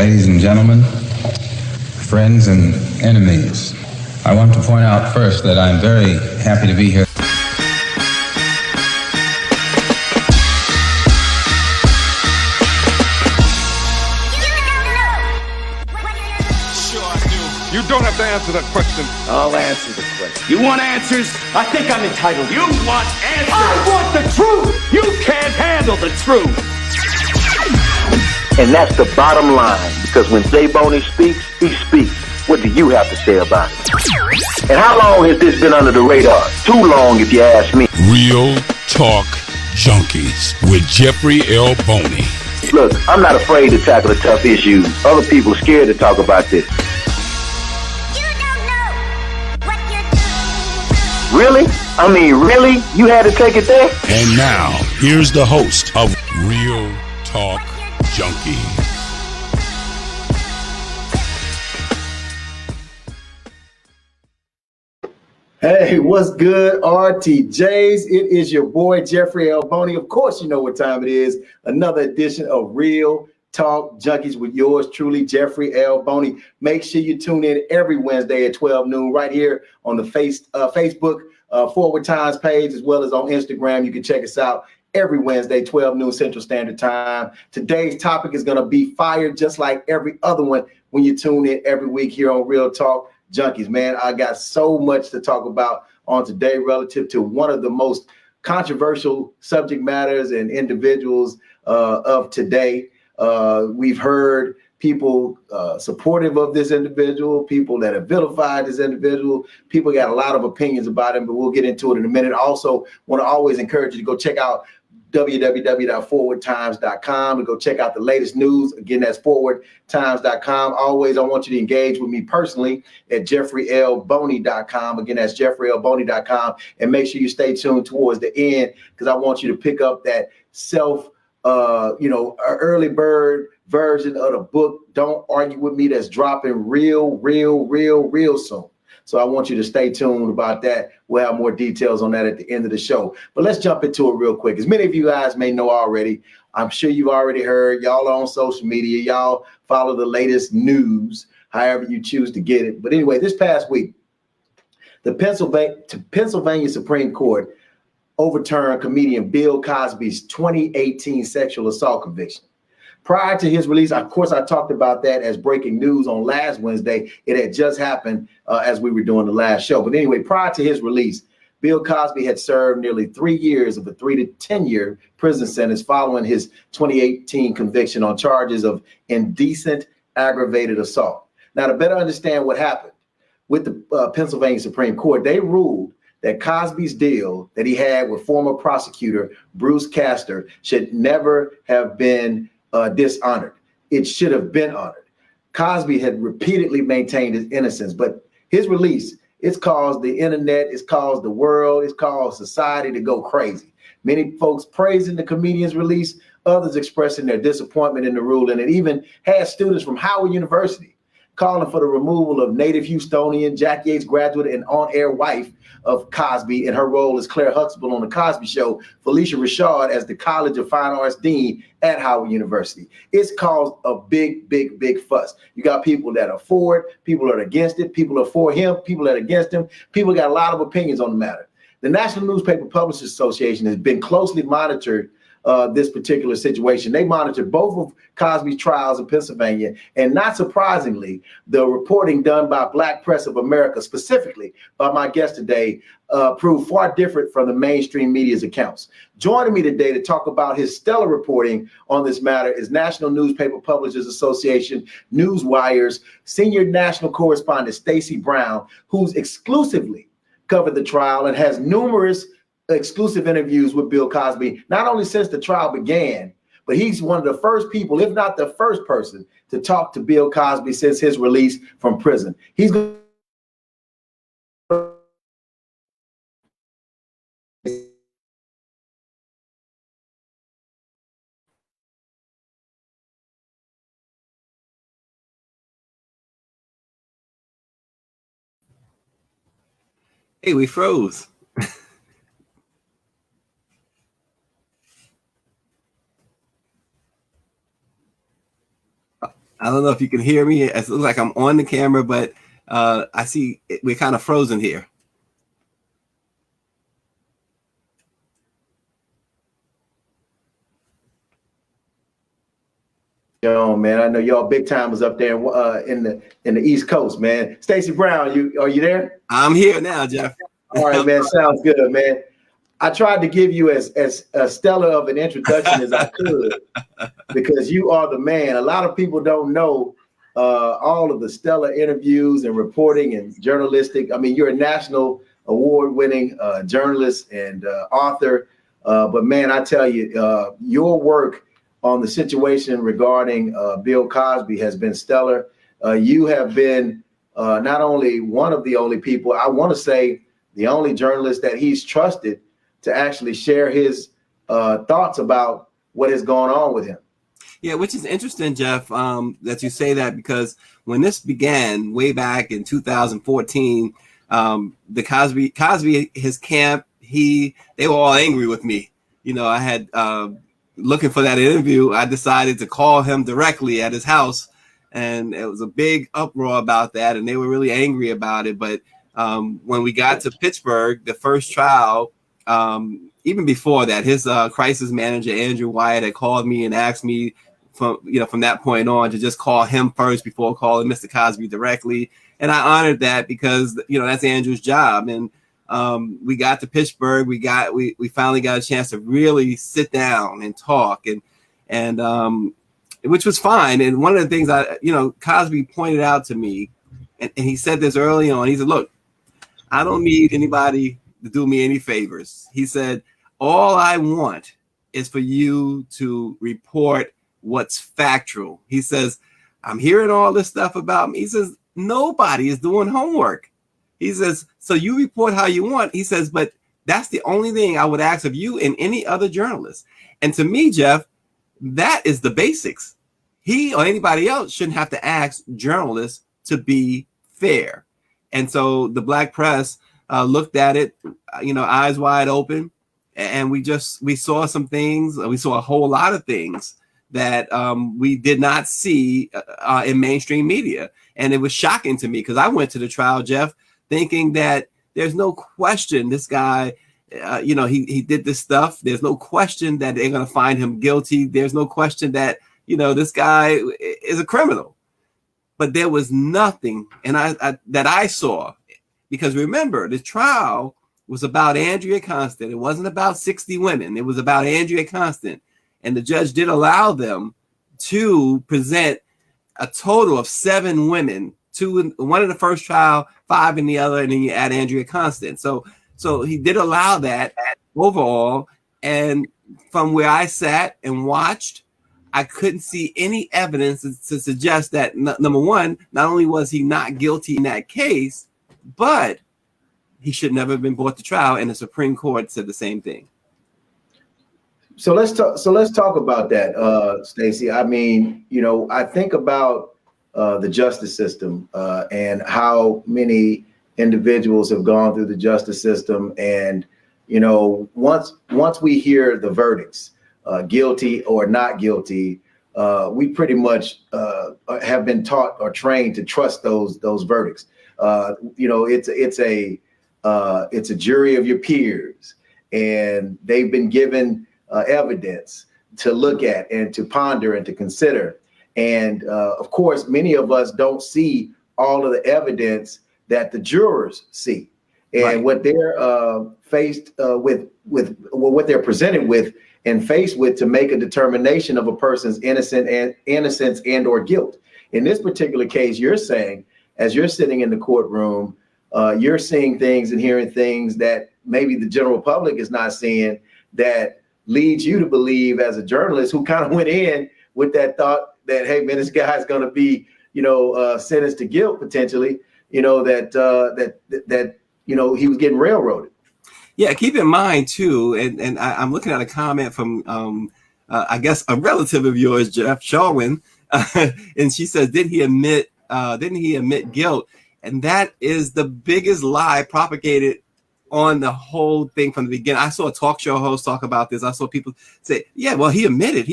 ladies and gentlemen, friends and enemies. I want to point out first that I'm very happy to be here. You don't have to answer that question. I'll answer the question. You want answers? I think I'm entitled. You want answers? I want the truth. You can't handle the truth. And that's the bottom line, because when Jay Boney speaks, he speaks. What do you have to say about it? And how long has this been under the radar? Too long, if you ask me. Real Talk Junkies with Jeffrey L. Boney. Look, I'm not afraid to tackle the tough issues. Other people scared to talk about this. Really? I mean, really? You had to take it there? And now, here's the host of Real Talk Junkies. Hey, what's good, RTJs? It is your boy, Jeffrey L. Boney. Of course, you know what time it is. Another edition of Real Talk Junkies with yours truly, Jeffrey L. Boney. Make sure you tune in every Wednesday at 12 noon right here on the Facebook Forward Times page, as well as on Instagram. You can check us out every Wednesday, 12 noon Central Standard Time. Today's topic is going to be fire, just like every other one when you tune in every week here on Real Talk Junkies. Man, I got so much to talk about on today relative to one of the most controversial subject matters and individuals of today. We've heard people supportive of this individual, people that have vilified this individual. People got a lot of opinions about him, but we'll get into it in a minute. Also, want to always encourage you to go check out www.forwardtimes.com and go check out the latest news. Again, that's forwardtimes.com. Always, I want you to engage with me personally at jeffreylboney.com. Again, that's jeffreylboney.com. And make sure you stay tuned towards the end, because I want you to pick up that early bird version of the book, Don't Argue With Me, that's dropping real soon. So I want you to stay tuned about that. We'll have more details on that at the end of the show. But let's jump into it real quick. As many of you guys may know already, I'm sure you've already heard, y'all are on social media, y'all follow the latest news, however you choose to get it. But anyway, this past week, the Pennsylvania Supreme Court overturned comedian Bill Cosby's 2018 sexual assault conviction. Prior to his release, of course, I talked about that as breaking news on last Wednesday. It had just happened as we were doing the last show. But anyway, prior to his release, Bill Cosby had served nearly 3 years of a 3 to 10 year prison sentence following his 2018 conviction on charges of indecent aggravated assault. Now, to better understand what happened with the Pennsylvania Supreme Court, they ruled that Cosby's deal that he had with former prosecutor Bruce Castor should never have been dishonored. It should have been honored. Cosby had repeatedly maintained his innocence, but his release, it's caused the internet, it's caused the world, it's caused society to go crazy. Many folks praising the comedian's release, others expressing their disappointment in the ruling, and even had students from Howard University calling for the removal of native Houstonian, Jack Yates graduate and on-air wife of Cosby in her role as Claire Huxtable on The Cosby Show, Felicia Rashad as the College of Fine Arts Dean at Howard University. It's caused a big fuss. You got people that are for it, people that are against it, people are for him, people that are against him. People got a lot of opinions on the matter. The National Newspaper Publishers Association has been closely monitored this particular situation. They monitored both of Cosby's trials in Pennsylvania, and not surprisingly, the reporting done by Black Press of America, specifically by my guest today, proved far different from the mainstream media's accounts. Joining me today to talk about his stellar reporting on this matter is National Newspaper Publishers Association Newswire's senior national correspondent Stacey Brown, who's exclusively covered the trial and has numerous exclusive interviews with Bill Cosby, not only since the trial began, but he's one of the first people, if not the first person, to talk to Bill Cosby since his release from prison. He's Hey, we froze. I don't know if you can hear me. It looks like I'm on the camera, but I see we're kind of frozen here. Yo, man, I know y'all big timers up there in the East Coast, man. Stacey Brown, are you there? I'm here now, Jeff. All right, man. Sounds good, man. I tried to give you as stellar of an introduction as I could because you are the man. A lot of people don't know all of the stellar interviews and reporting and journalistic. I mean, you're a national award-winning journalist and author. But man, I tell you, your work on the situation regarding Bill Cosby has been stellar. You have been not only one of the only people, I want to say the only journalist that he's trusted to actually share his thoughts about what is going on with him. Yeah, which is interesting, Jeff, that you say that, because when this began way back in 2014, the Cosby, his camp, they were all angry with me. You know, I had looking for that interview. I decided to call him directly at his house, and it was a big uproar about that, and they were really angry about it. But when we got to Pittsburgh, the first trial, even before that, his crisis manager, Andrew Wyatt, had called me and asked me from that point on to just call him first before calling Mr. Cosby directly. And I honored that because, that's Andrew's job. And we got to Pittsburgh. We finally got a chance to really sit down and talk, and which was fine. And one of the things Cosby pointed out to me, and he said this early on, he said, look, I don't need anybody to do me any favors. He said, all I want is for you to report what's factual. He says, I'm hearing all this stuff about me. He says, nobody is doing homework. He says, so you report how you want. He says, but that's the only thing I would ask of you and any other journalist. And to me, Jeff, that is the basics. He or anybody else shouldn't have to ask journalists to be fair. And so the black press looked at it, eyes wide open. And we saw some things. We saw a whole lot of things that we did not see in mainstream media. And it was shocking to me because I went to the trial, Jeff, thinking that there's no question this guy, he did this stuff. There's no question that they're going to find him guilty. There's no question that, this guy is a criminal. But there was nothing that I saw, because remember, the trial was about Andrea Constand. It wasn't about 60 women. It was about Andrea Constand. And the judge did allow them to present a total of 7 women, 1 in the first trial, 5 in the other, and then you add Andrea Constand. So he did allow that overall. And from where I sat and watched, I couldn't see any evidence to suggest that, number one, not only was he not guilty in that case, but he should never have been brought to trial. And the Supreme Court said the same thing. So let's talk about that, Stacey. I mean, I think about the justice system and how many individuals have gone through the justice system, and once we hear the verdicts, guilty or not guilty, we pretty much have been taught or trained to trust those verdicts. It's a jury of your peers, and they've been given evidence to look at and to ponder and to consider. And of course, many of us don't see all of the evidence that the jurors see, and right. What they're faced with what they're presented with and faced with to make a determination of a person's innocence and or guilt. In this particular case, you're saying, as you're sitting in the courtroom, you're seeing things and hearing things that maybe the general public is not seeing, that leads you to believe, as a journalist who kind of went in with that thought that, hey man, this guy's going to be, sentenced to guilt potentially, that he was getting railroaded. Yeah, keep in mind too, and I'm looking at a comment from I guess a relative of yours, Jeff Sharwin, and she says, didn't he admit guilt? And that is the biggest lie propagated on the whole thing from the beginning. I saw a talk show host talk about this. I saw people say, yeah, well, he admitted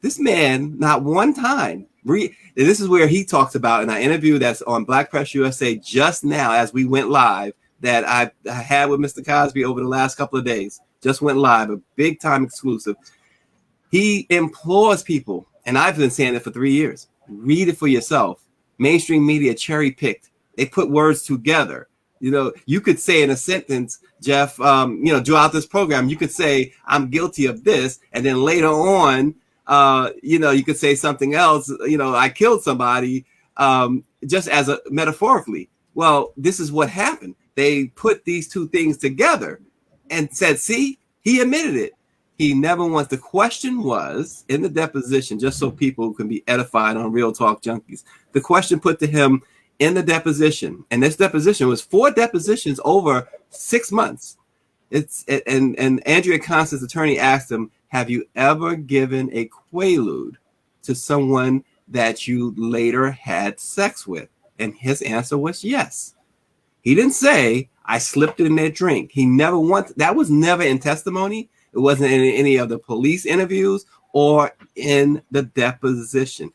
this man not one time This is where he talks about in an interview that's on Black Press USA just now as we went live that I had with Mr. Cosby over the last couple of days. Just went live, a big time exclusive. He implores people, and I've been saying it for 3 years, read it for yourself. Mainstream media cherry picked. They put words together. You know, you could say in a sentence, Jeff, throughout this program, you could say, I'm guilty of this. And then later on, you could say something else, I killed somebody, just as a metaphorically. Well, this is what happened. They put these two things together and said, see, he admitted it. He never once. The question was in the deposition, just so people can be edified on Real Talk Junkies. The question put to him in the deposition, and this deposition was 4 depositions over 6 months. And Andrea Constand's attorney asked him, have you ever given a quaalude to someone that you later had sex with? And his answer was yes. He didn't say, I slipped in their drink. He never once, that was never in testimony. It wasn't in any of the police interviews or in the deposition.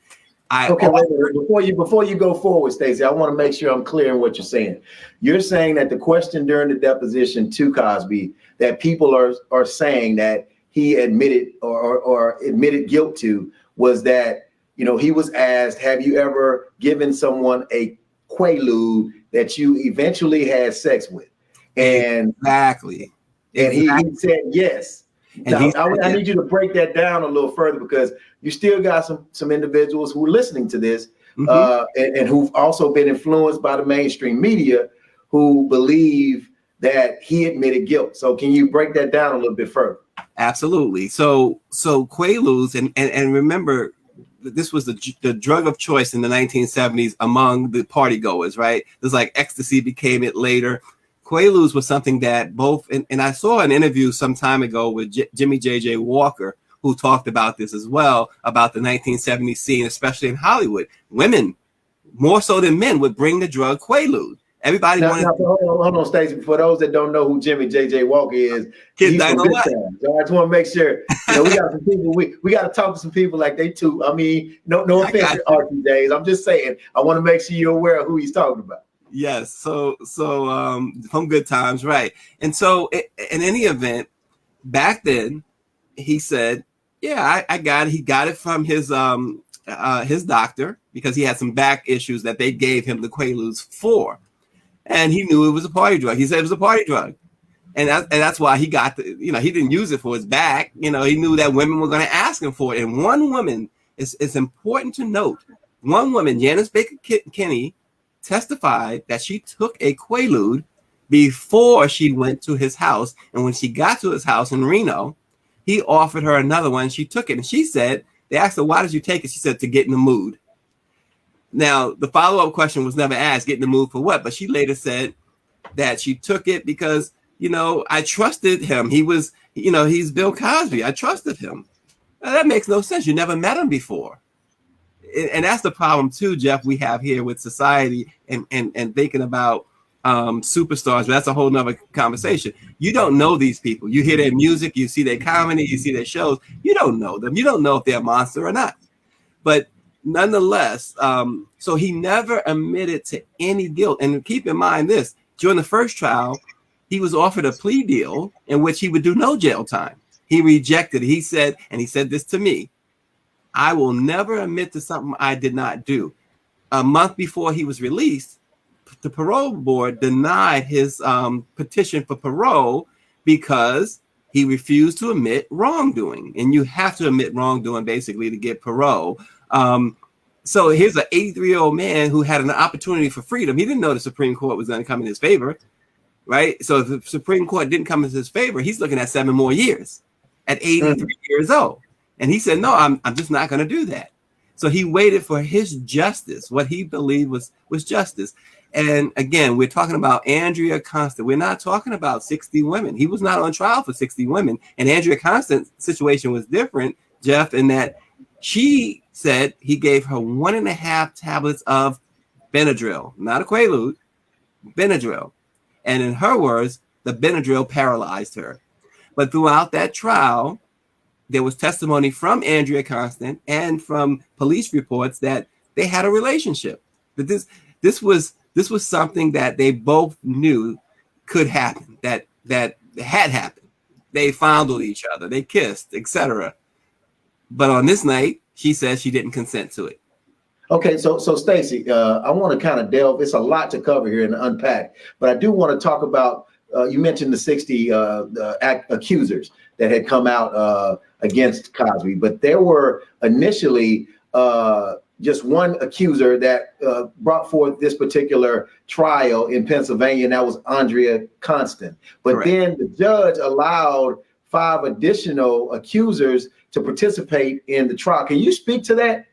Before you go forward, Stacey, I want to make sure I'm clear in what you're saying. You're saying that the question during the deposition to Cosby that people are saying that he admitted or admitted guilt to was that, he was asked, have you ever given someone a quaalude that you eventually had sex with? And exactly. And he said yes. And now, I need you to break that down a little further because you still got some individuals who are listening to this and who've also been influenced by the mainstream media who believe that he admitted guilt. So can you break that down a little bit further? Absolutely. So quaaludes, and remember, this was the drug of choice in the 1970s among the party goers, right? It's like ecstasy became it later. Quaaludes was something that both, and I saw an interview some time ago with Jimmy J.J. Walker, who talked about this as well, about the 1970s scene, especially in Hollywood. Women, more so than men, would bring the drug Quaalude. Everybody wanted. Hold on, Stacey. For those that don't know who Jimmy J.J. Walker is, he's from Good Times. So I just want to make sure we got some people. We got to talk to some people like they too. I mean, no offense to Archie Days. I'm just saying. I want to make sure you're aware of who he's talking about. Yes. So from Good Times, right? And so in any event, back then, he said, "Yeah, I got it." He got it from his doctor because he had some back issues that they gave him the Quaaludes for. And he knew it was a party drug. He said it was a party drug. And that's why he got he didn't use it for his back. He knew that women were going to ask him for it. And one woman, it's important to note, one woman, Janice Baker Kinney, testified that she took a Quaalude before she went to his house. And when she got to his house in Reno, he offered her another one. She took it. And she said, they asked her, why did you take it? She said, to get in the mood. Now, the follow-up question was never asked, get in the mood for what? But she later said that she took it because, I trusted him. He was, he's Bill Cosby. I trusted him. Now, that makes no sense. You never met him before. And that's the problem, too, Jeff, we have here with society and thinking about superstars. But that's a whole nother conversation. You don't know these people. You hear their music. You see their comedy. You see their shows. You don't know them. You don't know if they're a monster or not. But nonetheless, so he never admitted to any guilt. And keep in mind this, during the first trial, he was offered a plea deal in which he would do no jail time. He rejected it. He said this to me, I will never admit to something I did not do. A month before he was released, the parole board denied his petition for parole because he refused to admit wrongdoing. And you have to admit wrongdoing basically to get parole. So here's an 83-year-old man who had an opportunity for freedom. He didn't know the Supreme Court was going to come in his favor, right? So if the Supreme Court didn't come in his favor, he's looking at 7 more years at 83 years old. And he said, no, I'm just not going to do that. So he waited for his justice, what he believed was justice. And again, we're talking about Andrea Constand. We're not talking about 60 women. He was not on trial for 60 women. And Andrea Constand's situation was different, Jeff, in that she said he gave her 1.5 tablets of Benadryl, not a Quaalude, Benadryl. And in her words, the Benadryl paralyzed her. But throughout that trial, there was testimony from Andrea Constant and from police reports that they had a relationship. That this was something that they both knew could happen, that had happened. They fondled each other, they kissed, etc. But on this night, she says she didn't consent to it. Okay, so Stacey, I want to kind of delve. It's a lot to cover here and unpack, but I do want to talk about. You mentioned the 60 accusers that had come out against Cosby, but there were initially just one accuser that brought forth this particular trial in Pennsylvania, and that was Andrea Constant. But Correct. Then the judge allowed 5 additional accusers to participate in the trial. Can you speak to that?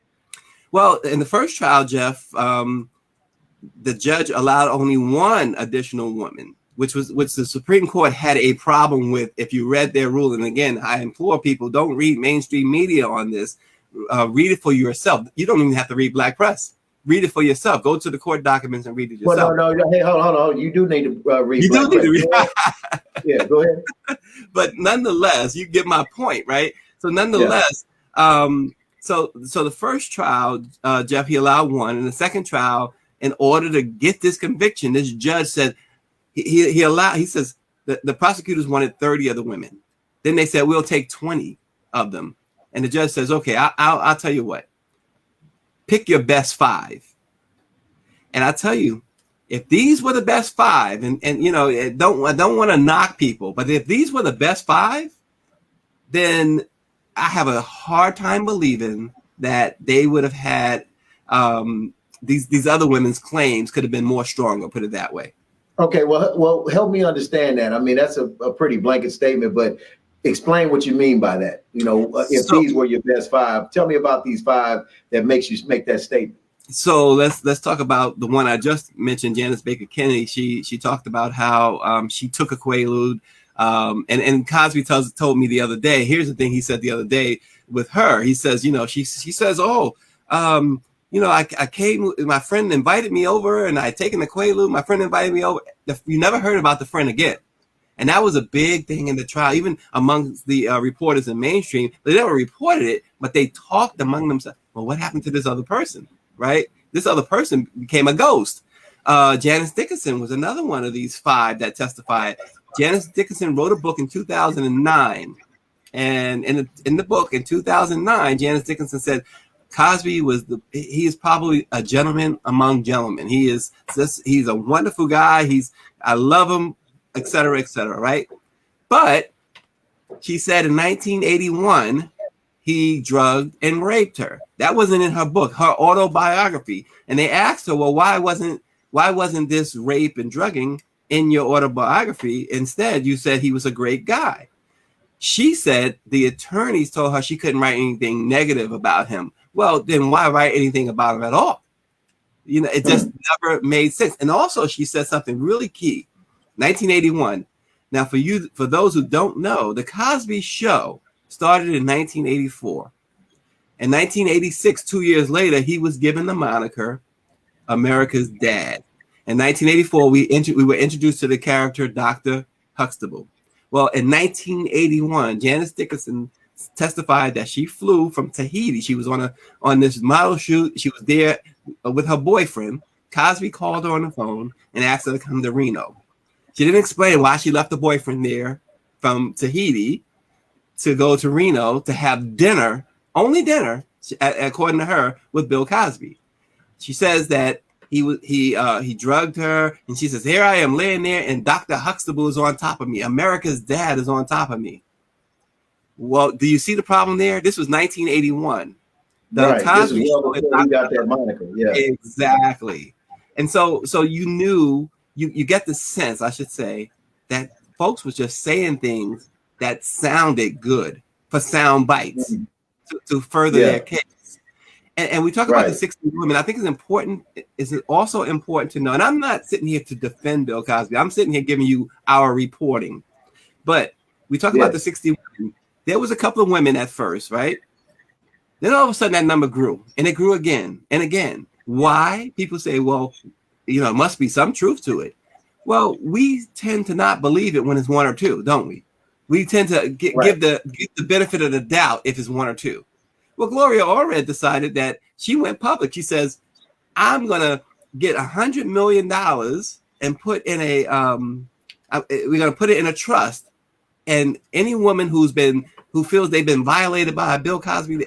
Well, in the first trial, Jeff, the judge allowed only one additional woman, which the Supreme Court had a problem with. If you read their ruling, again, I implore people, don't read mainstream media on this. Read it for yourself. You don't even have to read Black press. Read it for yourself. Go to the court documents and read it yourself. Well, no. Hey, hold on. You do need to read. You do need to read. Yeah, go ahead. But nonetheless, you get my point, right? So nonetheless, so the first trial, Jeff, he allowed one. In the second trial, in order to get this conviction, this judge said he says the prosecutors wanted 30 of the women. Then they said, we'll take 20 of them. And the judge says, okay, I'll tell you what, pick your best 5. And I tell you, if these were the best 5, and you know, I don't want to knock people, but if these were the best 5, then I have a hard time believing that they would have had these other women's claims could have been more stronger, put it that way. Okay, well, help me understand that. I mean, that's a pretty blanket statement, but explain what you mean by that. You know, if these were your best 5, tell me about these 5 that makes you make that statement. So let's talk about the one I just mentioned, Janice Baker Kennedy. She talked about how she took a Quaalude, and Cosby told me the other day. Here's the thing he said the other day with her. He says, you know, she says, oh, you know, I came, my friend invited me over, and I had taken the Quaalude. My friend invited me over. You never heard about the friend again. And that was a big thing in the trial, even amongst the reporters in mainstream. They never reported it, but they talked among themselves. Well, what happened to this other person, right? This other person became a ghost. Janice Dickinson was another one of these 5 that testified. Janice Dickinson wrote a book in 2009. And in the book in 2009, Janice Dickinson said, Cosby he is probably a gentleman among gentlemen. He's a wonderful guy. I love him, et cetera, right? But she said in 1981, he drugged and raped her. That wasn't in her book, her autobiography. And they asked her, well, why wasn't this rape and drugging in your autobiography? Instead, you said he was a great guy. She said the attorneys told her she couldn't write anything negative about him. Well, then why write anything about him at all? You know, it just never made sense. And also she said something really key. 1981. Now, for those who don't know, the Cosby Show started in 1984. In 1986, 2 years later, he was given the moniker America's Dad. In 1984, we were introduced to the character Dr. Huxtable. Well, in 1981, Janice Dickinson testified that she flew from Tahiti. She was on this model shoot. She was there with her boyfriend. Cosby called her on the phone and asked her to come to Reno. She didn't explain why she left the boyfriend there from Tahiti to go to Reno to have dinner, only dinner, according to her, with Bill Cosby. She says that he drugged her, and she says, here I am laying there, and Dr. Huxtable is on top of me. America's Dad is on top of me. Well, do you see the problem there? This was 1981. The Cosby Show got that moniker. Yeah, exactly. And so you knew. You get the sense, I should say, that folks was just saying things that sounded good for sound bites to further their case. And we talk about the 60 women. I think it's important. It's also important to know, and I'm not sitting here to defend Bill Cosby. I'm sitting here giving you our reporting. But we talk about the 60 women. There was a couple of women at first, right? Then all of a sudden that number grew, and it grew again and again. Why? People say, well, you know, it must be some truth to it. Well, we tend to not believe it when it's 1 or 2, don't we? We tend to give the benefit of the doubt if it's one or two. Well, Gloria Allred decided that she went public. She says, I'm going to get $100 million and put in we're going to put it in a trust. And any woman who feels they've been violated by Bill Cosby,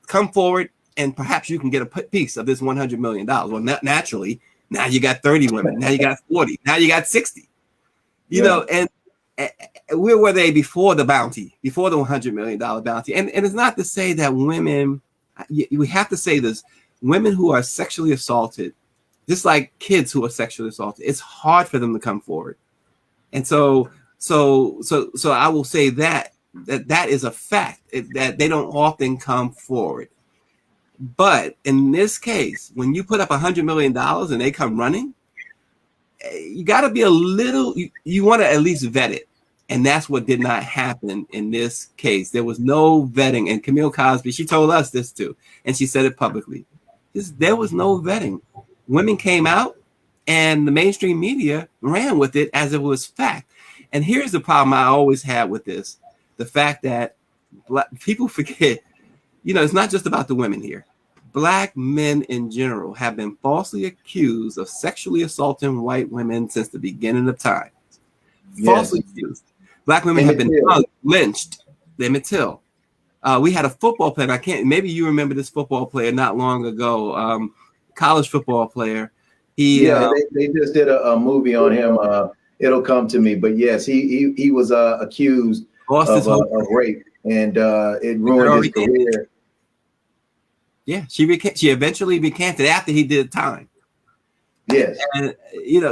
come forward and perhaps you can get a piece of this $100 million. Well, naturally, now you got 30 women. Now you got 40. Now you got 60. You know, and where were they before the bounty, before the $100 million bounty? And it's not to say that women, we have to say this, women who are sexually assaulted, just like kids who are sexually assaulted, it's hard for them to come forward. And so I will say that is a fact, that they don't often come forward. But in this case, when you put up $100 million and they come running, you got to be a little, you want to at least vet it. And that's what did not happen in this case. There was no vetting. And Camille Cosby, she told us this too, and she said it publicly. There was no vetting. Women came out and the mainstream media ran with it as it was fact. And here's the problem I always had with this. The fact that people forget, it's not just about the women here. Black men in general have been falsely accused of sexually assaulting white women since the beginning of time. Yes. Falsely accused. Black women have been lynched. Emmett Till. We had a football player. Maybe you remember this football player not long ago. College football player. They just did a movie on him. It'll come to me. But yes, he was accused of rape, and it ruined his career. Yeah, she eventually recanted after he did time. Yes, and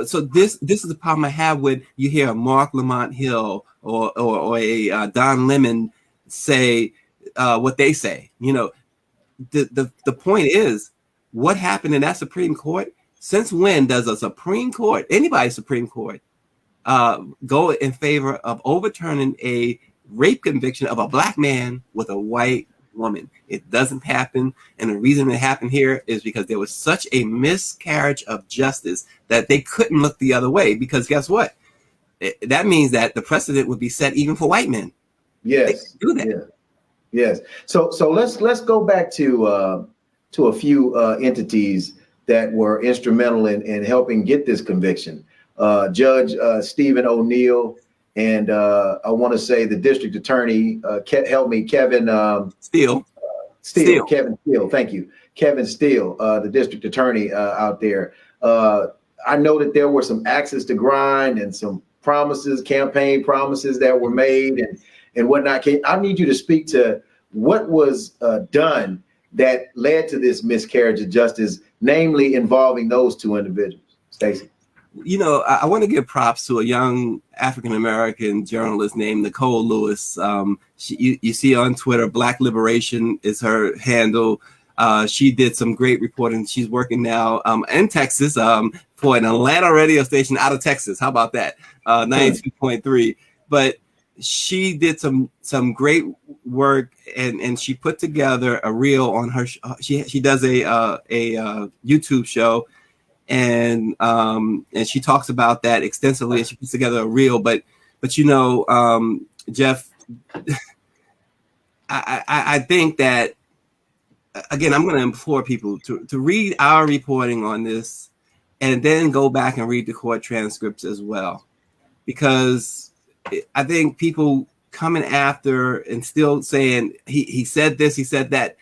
so this is the problem I have when you hear a Mark Lamont Hill or a Don Lemon say what they say. The point is, what happened in that Supreme Court? Since when does a Supreme Court, anybody's Supreme Court, go in favor of overturning a rape conviction of a black man with a white woman? It doesn't happen. And the reason it happened here is because there was such a miscarriage of justice that they couldn't look the other way, because guess what? That means that the precedent would be set even for white men. Yes. Do that. Yeah. Yes. So let's go back to a few entities that were instrumental in helping get this conviction. Judge Stephen O'Neill, and I want to say the district attorney, Kevin Steele. Kevin Steele. Thank you. Kevin Steele, the district attorney out there. I know that there were some axes to grind and some promises, campaign promises that were made and whatnot. I need you to speak to what was done that led to this miscarriage of justice, namely involving those two individuals. Stacey. I want to give props to a young African-American journalist named Nicole Lewis. You see on Twitter, Black Liberation is her handle. She did some great reporting. She's working now in Texas for an Atlanta radio station out of Texas. How about that? 92.3. But she did some great work, and she put together a reel on her. She does a YouTube show. And she talks about that extensively, and she puts together a reel. But Jeff, I think that, again, I'm going to implore people to read our reporting on this, and then go back and read the court transcripts as well, because I think people coming after and still saying he said this, he said that.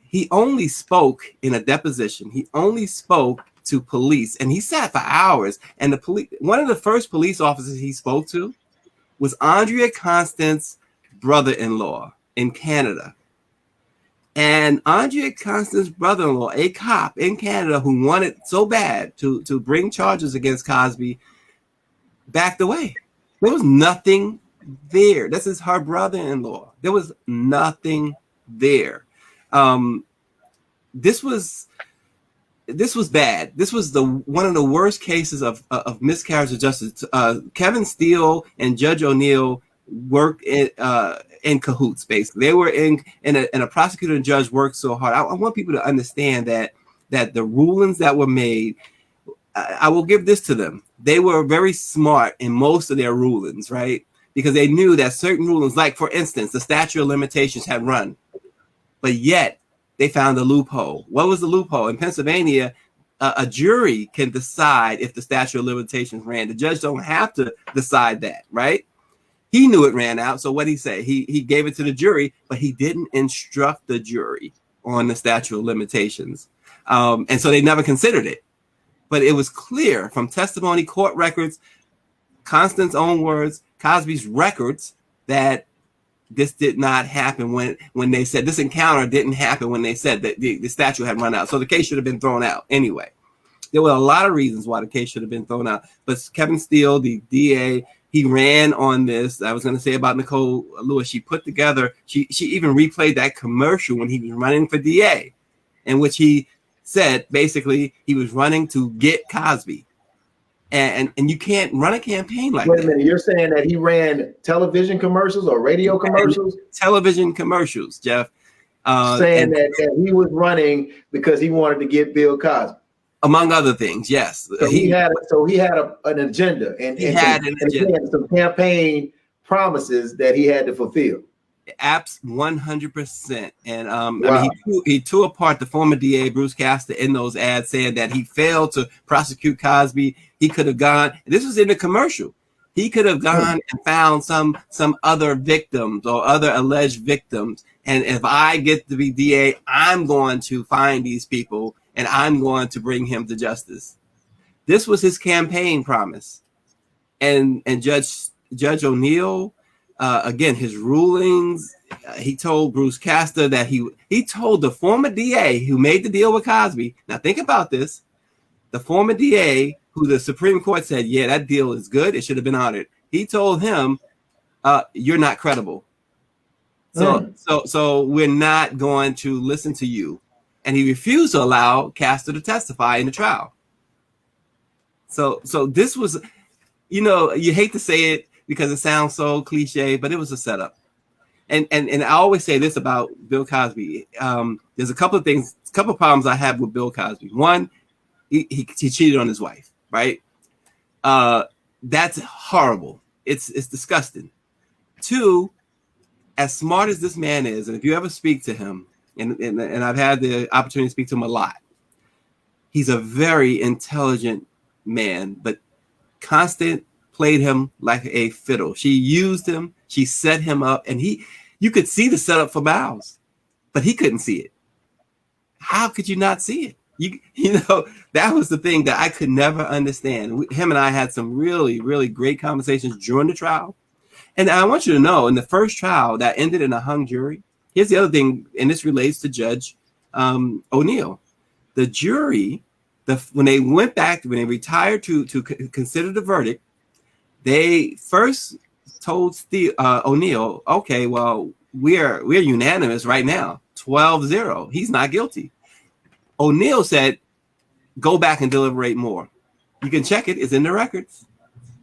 He only spoke in a deposition. He only spoke to police, and he sat for hours. And one of the first police officers he spoke to was Andrea Constant's brother-in-law in Canada. And Andrea Constant's brother-in-law, a cop in Canada who wanted so bad to bring charges against Cosby, backed away. There was nothing there. This is her brother-in-law. There was nothing there. This was bad. This was one of the worst cases of miscarriage of justice. Kevin Steele and Judge O'Neill worked in cahoots. Basically, they were in a prosecutor and judge worked so hard. I want people to understand that the rulings that were made, I will give this to them. They were very smart in most of their rulings, right? because they knew that certain rulings, like for instance, the statute of limitations had run, but yet they found a loophole. What was the loophole? In Pennsylvania, a jury can decide if the statute of limitations ran. The judge don't have to decide that, right? He knew it ran out, so what did he say? He gave it to the jury, but he didn't instruct the jury on the statute of limitations. And so they never considered it. But it was clear from testimony, court records, Constance's own words, Cosby's records, that this did not happen when they said this encounter didn't happen when they said that the statute had run out. So the case should have been thrown out anyway. There were a lot of reasons why the case should have been thrown out. But Kevin Steele, the DA, he ran on this. I was going to say about Nicole Lewis. She put together, she even replayed that commercial when he was running for DA, in which he said basically he was running to get Cosby. And you can't run a campaign like that. Wait a minute, you're saying that he ran television commercials or radio commercials? Television commercials, Jeff. Saying that he was running because he wanted to get Bill Cosby. Among other things, yes. So he had an agenda, and some campaign promises that he had to fulfill. Apps 100%. And wow. I mean, he tore apart the former DA Bruce Castor in those ads, saying that he failed to prosecute Cosby. He could have gone. This was in the commercial. He could have gone and found some other victims or other alleged victims. And if I get to be DA, I'm going to find these people and I'm going to bring him to justice. This was his campaign promise. And Judge O'Neill, again, his rulings, he told Bruce Castor that he told the former DA who made the deal with Cosby. Now think about this. The former DA who the Supreme Court said, yeah, that deal is good. It should have been honored. He told him, you're not credible. So we're not going to listen to you. And he refused to allow Castor to testify in the trial. So this was, you hate to say it because it sounds so cliche, but it was a setup. And I always say this about Bill Cosby. There's a couple of problems I have with Bill Cosby. One, he cheated on his wife, right? That's horrible. It's disgusting. Two, as smart as this man is, and if you ever speak to him, and I've had the opportunity to speak to him a lot, he's a very intelligent man, but Constance played him like a fiddle. She used him, she set him up, and you could see the setup for Miles, but he couldn't see it. How could you not see it? That was the thing that I could never understand. Him and I had some really, really great conversations during the trial. And I want you to know, in the first trial that ended in a hung jury, here's the other thing, and this relates to Judge O'Neill. The jury, when they retired to consider the verdict, they first told O'Neill, okay, well, we're unanimous right now, 12-0. He's not guilty. O'Neill said, go back and deliberate more. You can check it. It's in the records.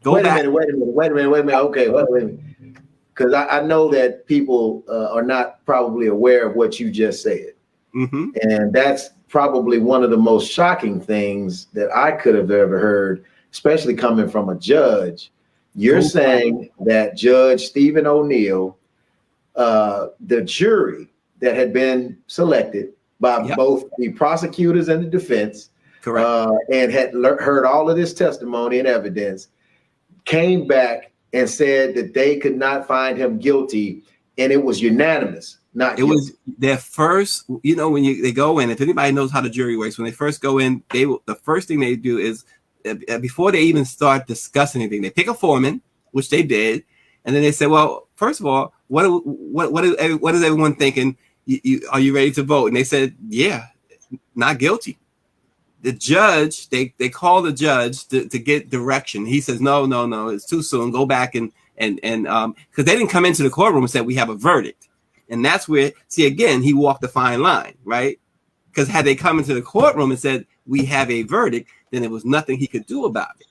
Wait a minute. Okay, wait a minute. Because I know that people are not probably aware of what you just said. Mm-hmm. And that's probably one of the most shocking things that I could have ever heard, especially coming from a judge. You're saying that Judge Stephen O'Neill, the jury that had been selected by both the prosecutors and the defense, correct, and had heard all of this testimony and evidence, came back and said that they could not find him guilty, and it was unanimous. It was their first, when they go in, if anybody knows how the jury works, when they first go in, the first thing they do is, before they even start discussing anything, they pick a foreman, which they did, and then they say, well, first of all, what is everyone thinking? Are you ready to vote? And they said, yeah, not guilty. The judge, they call the judge to get direction. He says, no, it's too soon. Go back and because they didn't come into the courtroom and said we have a verdict. And that's where, again, he walked the fine line, right? Because had they come into the courtroom and said we have a verdict, then there was nothing he could do about it.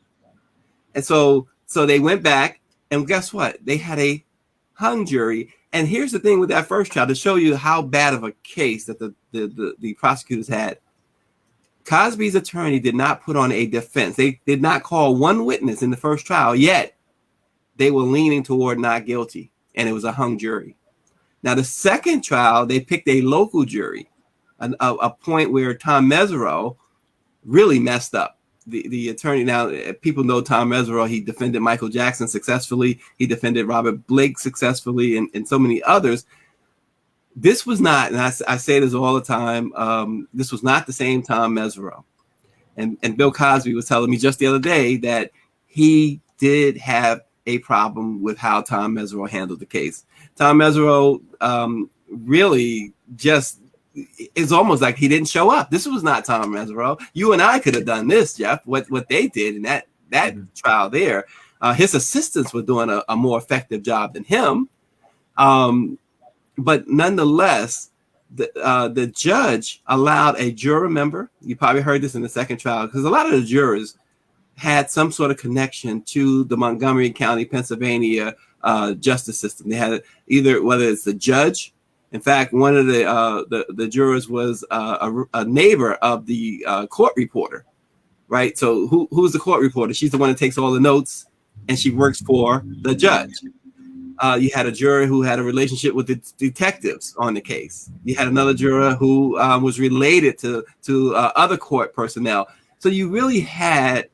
And so they went back, and guess what? They had a hung jury. And here's the thing with that first trial, to show you how bad of a case that the prosecutors had. Cosby's attorney did not put on a defense. They did not call one witness in the first trial, yet they were leaning toward not guilty, and it was a hung jury. Now, the second trial, they picked a local jury, a point where Tom Mesereau really messed up. The attorney, now people know Tom Mesereau, he defended Michael Jackson successfully. He defended Robert Blake successfully, and so many others. This was not, and I say this all the time, this was not the same Tom Mesereau. And Bill Cosby was telling me just the other day that he did have a problem with how Tom Mesereau handled the case. Tom Mesereau really just, it's almost like he didn't show up. This was not Tom Mesereau. You and I could have done this, Jeff, what they did in that trial there. His assistants were doing a more effective job than him. But nonetheless, the judge allowed a juror member, you probably heard this in the second trial, because a lot of the jurors had some sort of connection to the Montgomery County, Pennsylvania justice system. They had either, whether it's the judge. In fact, one of the jurors was a neighbor of the court reporter, right? So who's the court reporter? She's the one that takes all the notes, and she works for the judge. You had a juror who had a relationship with the detectives on the case. You had another juror who was related to other court personnel. So you really had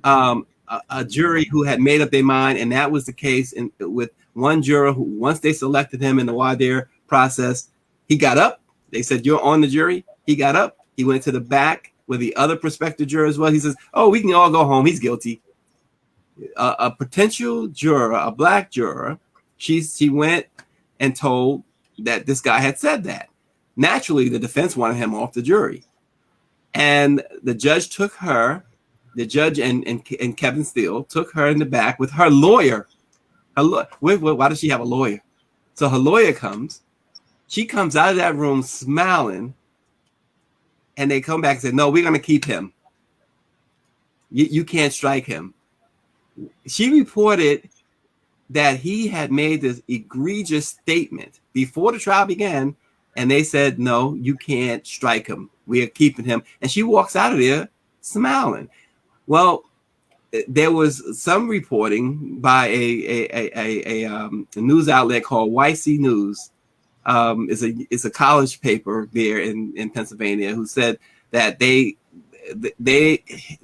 a jury who had made up their mind, and that was the case with one juror who, once they selected him in the voir dire process, he got up. They said, "You're on the jury." He got up. He went to the back with the other prospective jurors. Well, he says, "Oh, we can all go home. He's guilty." A potential juror, a black juror, she went and told that this guy had said that. Naturally, the defense wanted him off the jury, and the judge took her. The judge and Kevin Steele took her in the back with her lawyer. Why does she have a lawyer? So her lawyer comes. She comes out of that room smiling, and they come back and say, "No, we're going to keep him. You can't strike him." She reported that he had made this egregious statement before the trial began, and they said, "No, you can't strike him. We are keeping him." And she walks out of there smiling. Well, there was some reporting by a news outlet called YC News. It's a college paper there in Pennsylvania, who said that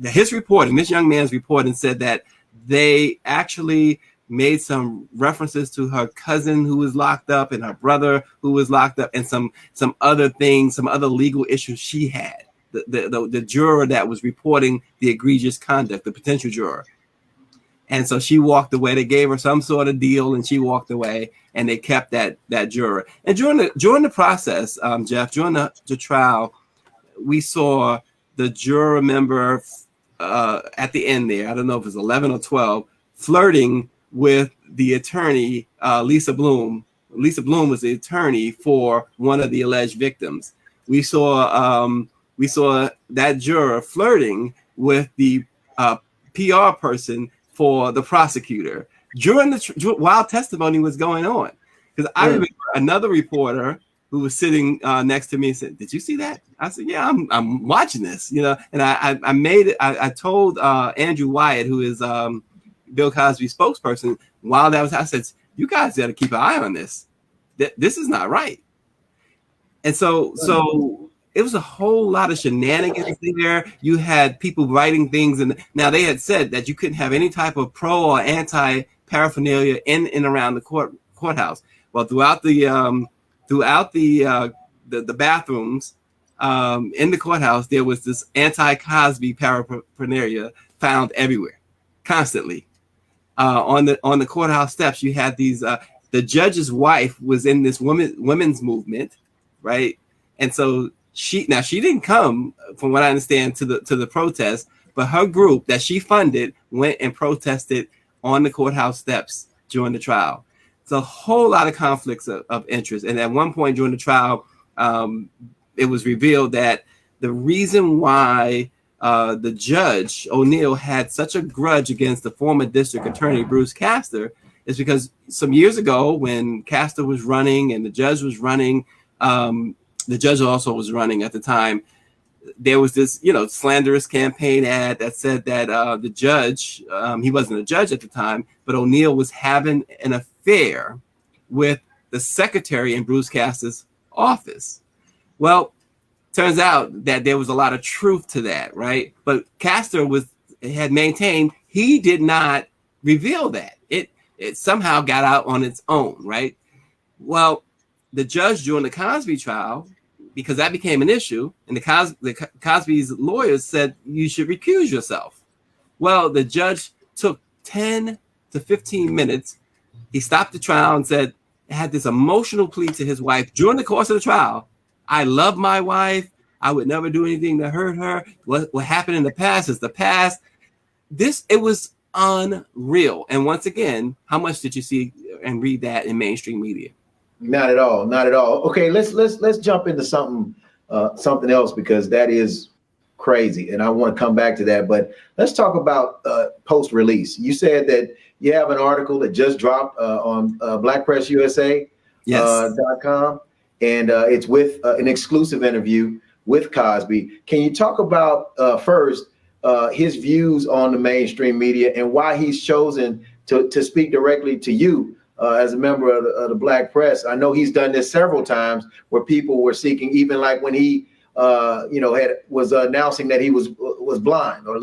his reporting, this young man's reporting, said that they actually made some references to her cousin who was locked up and her brother who was locked up, and some other things, some other legal issues she had. The juror that was reporting the egregious conduct, the potential juror. And so she walked away. They gave her some sort of deal, and she walked away, and they kept that juror. And during the process, Jeff, during the trial, we saw the juror member at the end there, I don't know if it was 11 or 12, flirting with the attorney, Lisa Bloom. Lisa Bloom was the attorney for one of the alleged victims. We saw that juror flirting with the PR person for the prosecutor during while testimony was going on. Because I remember another reporter who was sitting next to me and said, "Did you see that?" I said, "Yeah, I'm watching this, you know." And I made it. I told Andrew Wyatt, who is Bill Cosby's spokesperson, while that was, I said, "You guys got to keep an eye on this. This is not right." And so it was a whole lot of shenanigans there. You had people writing things, and now they had said that you couldn't have any type of pro or anti paraphernalia in and around the courthouse. Well, throughout the bathrooms in the courthouse, there was this anti-Cosby paraphernalia found everywhere, constantly. On the courthouse steps, you had these. The judge's wife was in this women's movement, right? And so she didn't come, from what I understand, to the protest, but her group that she funded went and protested on the courthouse steps during the trial. It's a whole lot of conflicts of interest. And at one point during the trial, it was revealed that the reason why the judge, O'Neill, had such a grudge against the former district attorney, Bruce Castor, is because some years ago when Castor was running and the judge was running, the judge also was running at the time, there was this, slanderous campaign ad that said that the judge, he wasn't a judge at the time, but O'Neill was having an affair with the secretary in Bruce Castor's office. Well, turns out that there was a lot of truth to that, right? But Castor had maintained he did not reveal that. It somehow got out on its own, right? Well, the judge during the Cosby trial, because that became an issue, and the Cosby's lawyers said you should recuse yourself. Well, the judge took 10 to 15 minutes. He stopped the trial and said, had this emotional plea to his wife during the course of the trial. I love my wife. I would never do anything to hurt her. What happened in the past is the past. It was unreal. And once again, how much did you see and read that in mainstream media? Not at all. Not at all. Okay, let's jump into something else, because that is crazy, and I want to come back to that. But let's talk about post-release. You said that you have an article that just dropped on BlackPressUSA.com, and it's with an exclusive interview with Cosby. Can you talk about first his views on the mainstream media and why he's chosen to speak directly to you? As a member of the Black Press? I know he's done this several times where people were seeking, even like when he, was announcing that he was blind or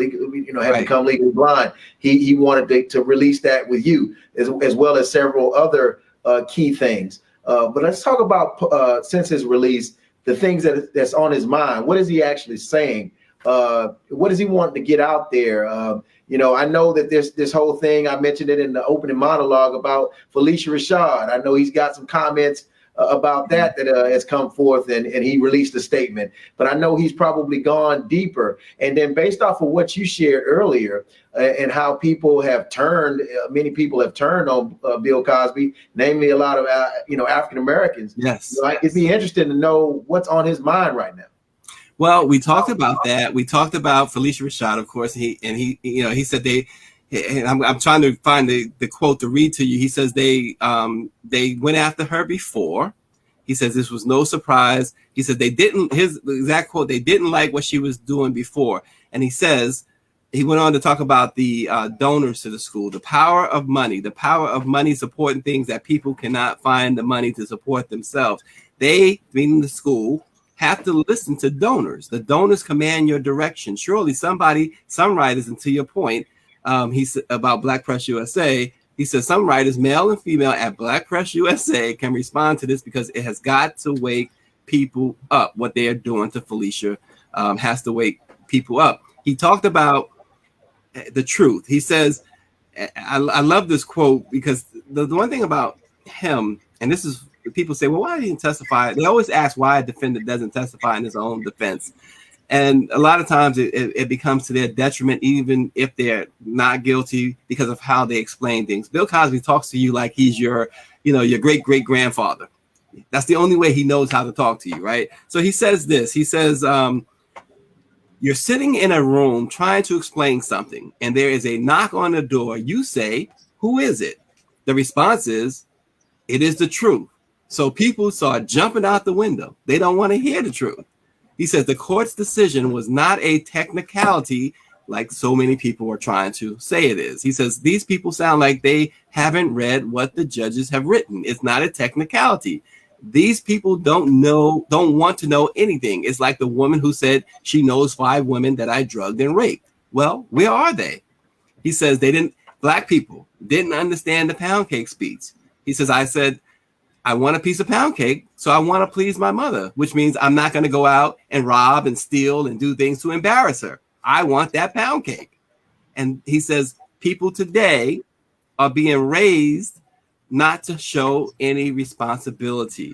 had become legally blind. He wanted to release that with you, as well as several other key things. But let's talk about since his release, the things that's on his mind. What is he actually saying? What does he want to get out there? I know that there's this whole thing, I mentioned it in the opening monologue about Phylicia Rashad. I know he's got some comments about that has come forth, and he released a statement. But I know he's probably gone deeper. And then based off of what you shared earlier and how people have turned, many people have turned on Bill Cosby, namely a lot of, African Americans. Yes. It'd be interesting to know what's on his mind right now. Well, we talked about that. We talked about Phylicia Rashad, of course. He said and I'm trying to find the quote to read to you. He says they went after her before. He says this was no surprise. He said the exact quote, they didn't like what she was doing before. And he went on to talk about the donors to the school, the power of money supporting things that people cannot find the money to support themselves. They, meaning the school, have to listen to donors. The donors command your direction. Surely some writers, and to your point, he said about Black Press USA, he says some writers, male and female, at Black Press USA can respond to this because it has got to wake people up. What they are doing to Phylicia has to wake people up. He talked about the truth. He says, I love this quote, because the one thing about him, and this is, people say, well, why didn't he testify? They always ask why a defendant doesn't testify in his own defense. And a lot of times it becomes to their detriment, even if they're not guilty, because of how they explain things. Bill Cosby talks to you like he's your great-great-grandfather. That's the only way he knows how to talk to you, right? So he says this. He says, you're sitting in a room trying to explain something, and there is a knock on the door. You say, who is it? The response is, it is the truth. So people start jumping out the window. They don't want to hear the truth. He says the court's decision was not a technicality like so many people are trying to say it is. He says these people sound like they haven't read what the judges have written. It's not a technicality. These people don't want to know anything. It's like the woman who said she knows 5 women that I drugged and raped. Well, where are they? He says Black people didn't understand the pound cake speech. He says, I said, I want a piece of pound cake, so I want to please my mother, which means I'm not going to go out and rob and steal and do things to embarrass her. I want that pound cake. And he says people today are being raised not to show any responsibility.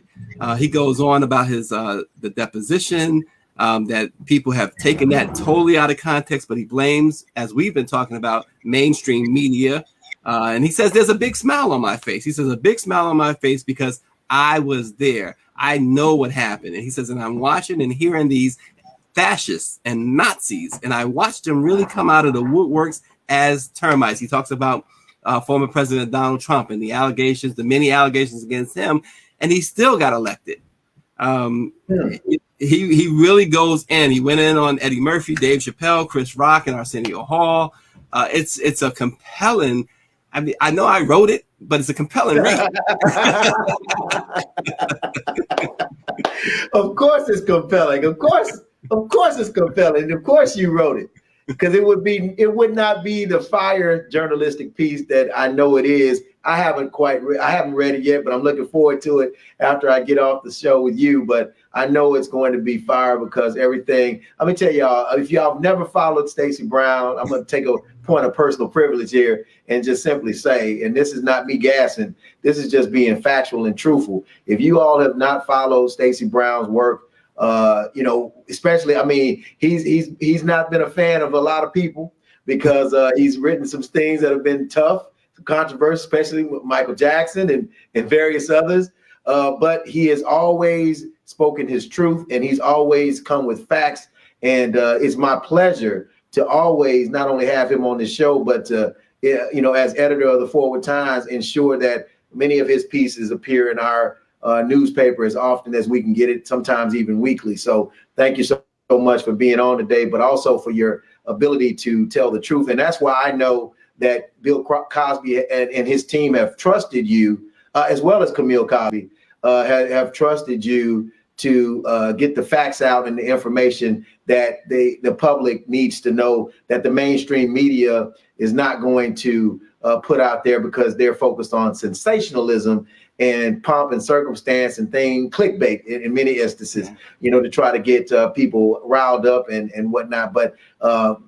He goes on about the deposition, that people have taken that totally out of context, but he blames, as we've been talking about, mainstream media. And he says, there's a big smile on my face. He says, a big smile on my face because I was there. I know what happened. And he says, and I'm watching and hearing these fascists and Nazis, and I watched them really come out of the woodworks as termites. He talks about former President Donald Trump and the many allegations against him, and he still got elected. he really goes in. He went in on Eddie Murphy, Dave Chappelle, Chris Rock, and Arsenio Hall. It's a compelling. I mean, I know I wrote it, but it's a compelling read. Of course, it's compelling. Of course, it's compelling. Of course, you wrote it, because it would not be the fire journalistic piece that I know it is. I haven't read it yet, but I'm looking forward to it after I get off the show with you. But I know it's going to be fire, because everything. Let me tell y'all, if y'all have never followed Stacey Brown, I'm going to take a point of personal privilege here and just simply say, and this is not me gassing, this is just being factual and truthful. If you all have not followed Stacey Brown's work, especially, I mean, he's not been a fan of a lot of people, because he's written some things that have been tough, controversial, especially with Michael Jackson and various others. But he has always spoken his truth, and he's always come with facts. And it's my pleasure to always not only have him on the show, but to, as editor of the Forward Times, ensure that many of his pieces appear in our newspaper as often as we can get it, sometimes even weekly. So thank you so much for being on today, but also for your ability to tell the truth. And that's why I know that Bill Cosby and his team have trusted you, as well as Camille Cosby, have trusted you to get the facts out and the information that the public needs to know, that the mainstream media is not going to put out there, because they're focused on sensationalism and pomp and circumstance and clickbait in many instances, to try to get people riled up and whatnot. But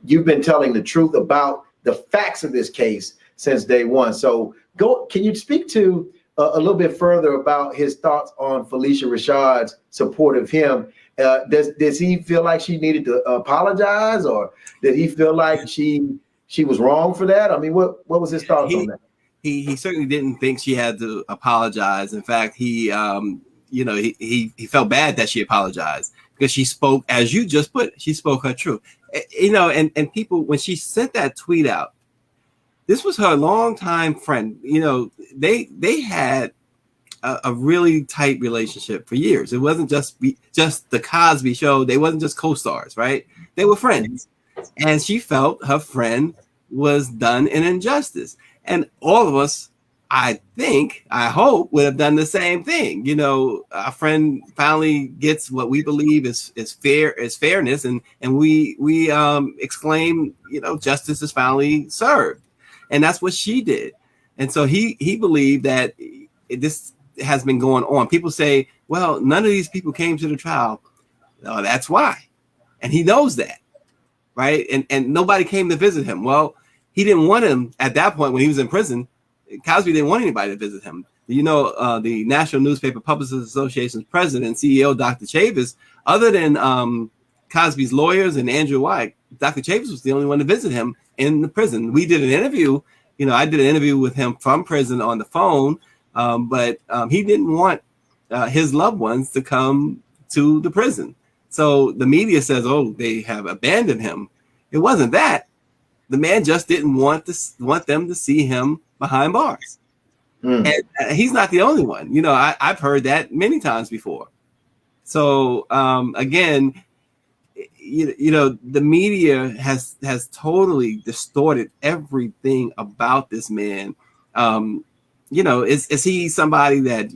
you've been telling the truth about the facts of this case since day one. So can you speak to a little bit further about his thoughts on Phylicia Rashad's support of him? Does he feel like she needed to apologize, or did he feel like she was wrong for that? I mean, what was his thoughts on that? He certainly didn't think she had to apologize. In fact, he felt bad that she apologized, because she spoke, as you just put, she spoke her truth. And people, when she sent that tweet out, this was her longtime friend. They had a really tight relationship for years. It wasn't just the Cosby Show. They wasn't just co-stars, right? They were friends. And she felt her friend was done an injustice. And all of us, I hope, would have done the same thing. Our friend finally gets what we believe is fairness, and we exclaim, justice is finally served. And that's what she did. And so he believed that this has been going on. People say, well, none of these people came to the trial. No, that's why. And he knows that, right? And nobody came to visit him. Well, he didn't want him at that point when he was in prison. Cosby didn't want anybody to visit him. The National Newspaper Publicists Association's president and CEO, Dr. Chavis, other than Cosby's lawyers and Andrew White, Dr. Chavis was the only one to visit him in the prison. We did an interview. I did an interview with him from prison on the phone, but he didn't want his loved ones to come to the prison. So the media says, oh, they have abandoned him. It wasn't that. The man just didn't want them to see him behind bars. And he's not the only one. I've heard that many times before. So again, the media has totally distorted everything about this man. Is he somebody that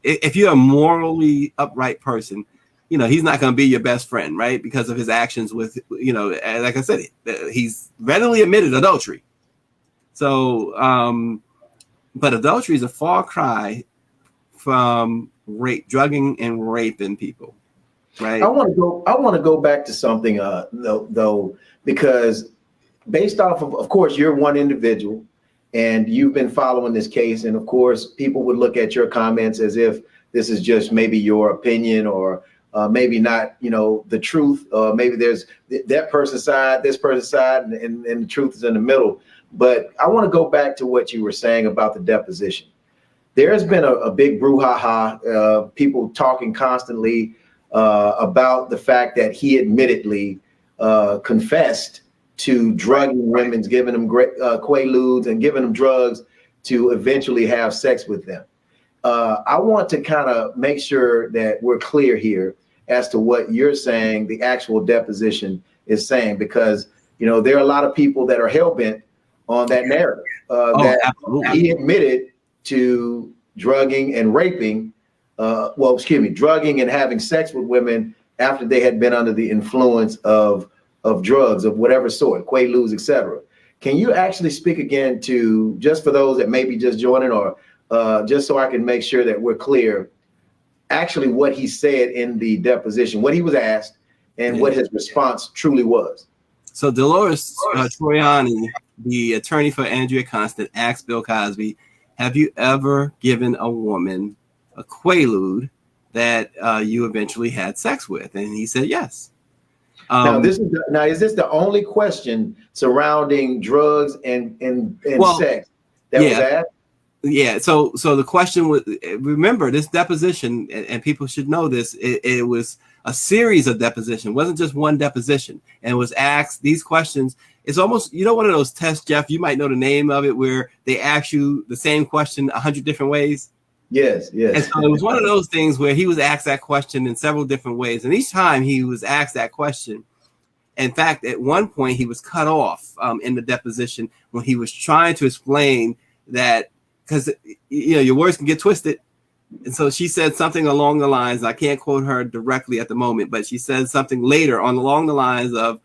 if you're a morally upright person, he's not going to be your best friend, right? Because of his actions with, like I said, he's readily admitted adultery. So, but adultery is a far cry from drugging and raping people, right? I want to go back to something, though, because based off of course, you're one individual and you've been following this case. And of course, people would look at your comments as if this is just maybe your opinion, or maybe not, the truth. Maybe there's that person's side, this person's side, and the truth is in the middle. But I want to go back to what you were saying about the deposition. There has been a big brouhaha, people talking constantly about the fact that he admittedly confessed to drugging women, giving them Quaaludes and giving them drugs to eventually have sex with them. I want to kind of make sure that we're clear here as to what you're saying the actual deposition is saying, because, you know, there are a lot of people that are hell-bent on that narrative. That absolutely. He admitted to drugging and raping, drugging and having sex with women after they had been under the influence of drugs of whatever sort, Quaaludes, etc. Can you actually speak again to, just for those that may be just joining, or just so I can make sure that we're clear, actually what he said in the deposition, what he was asked, and what his response truly was? So Dolores Troiani, the attorney for Andrea Constand, asked Bill Cosby, have you ever given a woman a Quaalude that you eventually had sex with? And he said yes. Is this the only question surrounding drugs and sex that was asked? Yeah. So the question was, remember this deposition, and people should know this, it was a series of depositions. It wasn't just one deposition, and it was asked these questions. It's almost, you know, one of those tests, Jeff, you might know the name of it, where they ask you the same question 100 different ways. Yes. And so it was one of those things where he was asked that question in several different ways. And each time he was asked that question, in fact, at one point he was cut off in the deposition when he was trying to explain that, because, you know, your words can get twisted. And so she said something along the lines, I can't quote her directly at the moment, but she said something later on along the lines of,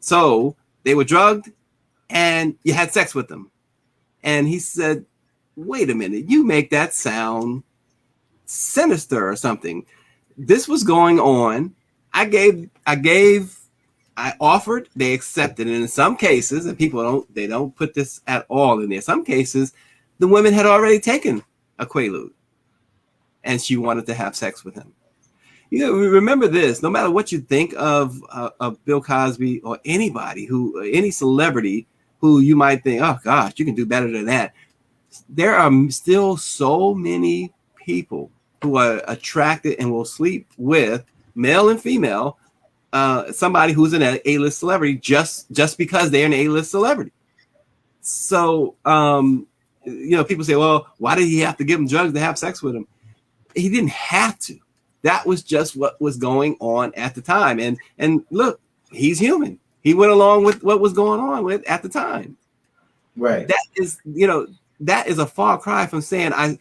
so they were drugged and you had sex with them. And he said, wait a minute, you make that sound sinister or something. This was going on. I offered, they accepted. And in some cases, and people don't put this at all in there, some cases, the women had already taken a Quaalude and she wanted to have sex with him. You know, remember this, no matter what you think of Bill Cosby or anybody any celebrity who you might think, oh gosh, you can do better than that. There are still so many people who are attracted and will sleep with, male and female, somebody who's an A-list celebrity just because they're an A-list celebrity. So, you know, people say, well, why did he have to give him drugs to have sex with him? He didn't have to. That was just what was going on at the time. And look, he's human. He went along with what was going on at the time. Right. That is, you know, that is a far cry from saying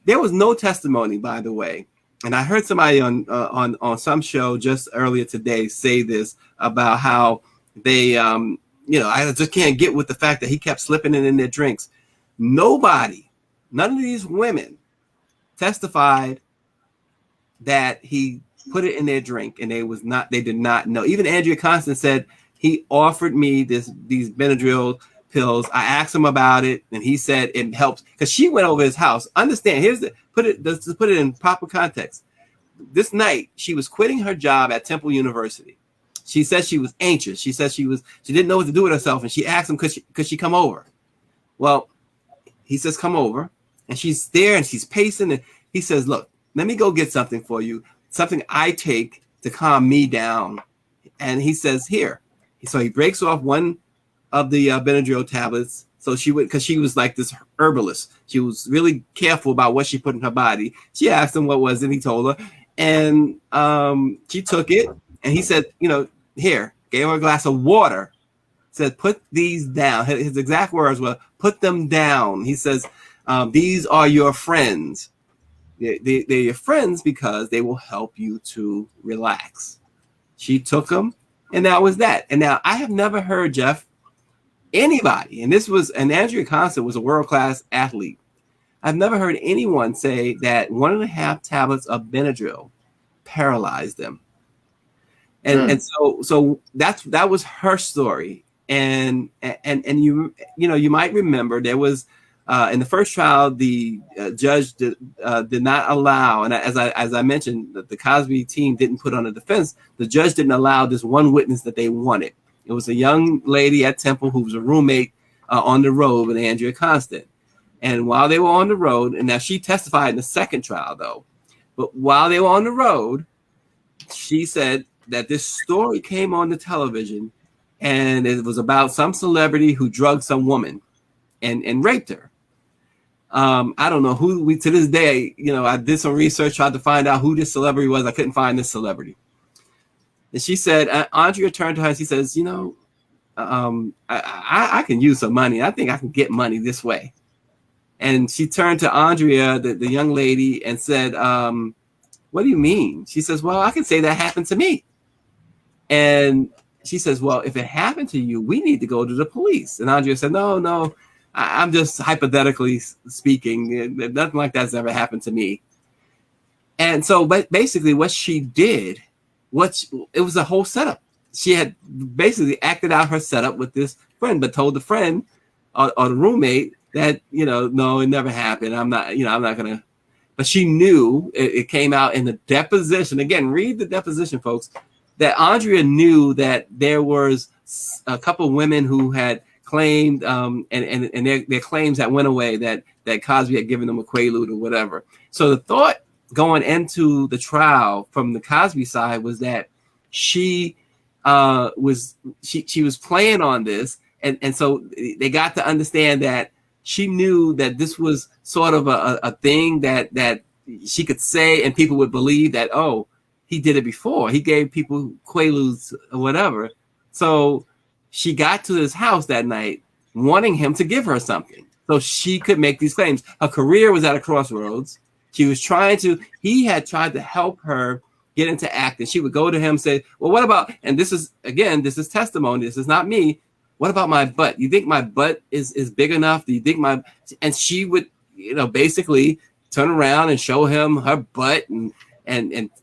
there was no testimony, by the way. And I heard somebody on some show just earlier today say this about how they, you know, I just can't get with the fact that he kept slipping it in their drinks. None of these women testified that he put it in their drink, and they did not know. Even Andrea Constand said he offered me these Benadryl pills. I asked him about it, and he said it helps because she went over his house. Understand? To put it in proper context. This night she was quitting her job at Temple University. She said she was anxious. She said she didn't know what to do with herself, and she asked him could she come over. Well, he says come over, and she's there and she's pacing, and he says, look, let me go get something for you, something I take to calm me down. And he says, here. So he breaks off one of the Benadryl tablets. So because she was like this herbalist. She was really careful about what she put in her body. She asked him what was it, he told her. And she took it, and he said, you know, here, gave her a glass of water, said, put these down. His exact words were, put them down. He says, these are your friends. They're your friends because they will help you to relax. She took them, and that was that. And now I have never heard, Jeff, anybody, and Andrea Constand was a world-class athlete. I've never heard anyone say that 1.5 tablets of Benadryl paralyzed them. And so that was her story. And you know, you might remember there was in the first trial, the judge did not allow, and as I mentioned, the Cosby team didn't put on a defense. The judge didn't allow this one witness that they wanted. It was a young lady at Temple who was a roommate on the road with Andrea Constand. And while they were on the road, and now she testified in the second trial though, but while they were on the road, she said that this story came on the television, and it was about some celebrity who drugged some woman and raped her. I don't know who to this day, I did some research, tried to find out who this celebrity was. I couldn't find this celebrity. And she said, Andrea turned to her and she says, I can use some money. I think I can get money this way. And she turned to Andrea, the young lady, and said, what do you mean? She says, well, I can say that happened to me. And she says, well, if it happened to you, we need to go to the police. And Andrea said, no, I'm just hypothetically speaking. Nothing like that's ever happened to me. And so, but basically what she did, it was a whole setup. She had basically acted out her setup with this friend, but told the friend or the roommate that, no, it never happened. I'm not going to. But she knew, it came out in the deposition. Again, read the deposition, folks, that Andrea knew that there was a couple of women who had claimed, and their claims that went away, that Cosby had given them a Quaalude or whatever. So the thought going into the trial from the Cosby side was that she was playing on this, and so they got to understand that she knew that this was sort of a thing that she could say and people would believe that, oh, he did it before. He gave people Quaaludes or whatever. So she got to his house that night wanting him to give her something so she could make these claims. Her career was at a crossroads. He had tried to help her get into acting. She would go to him and say, well, what about, and this is testimony. This is not me. What about my butt? You think my butt is big enough? Do you think and she would, basically turn around and show him her butt and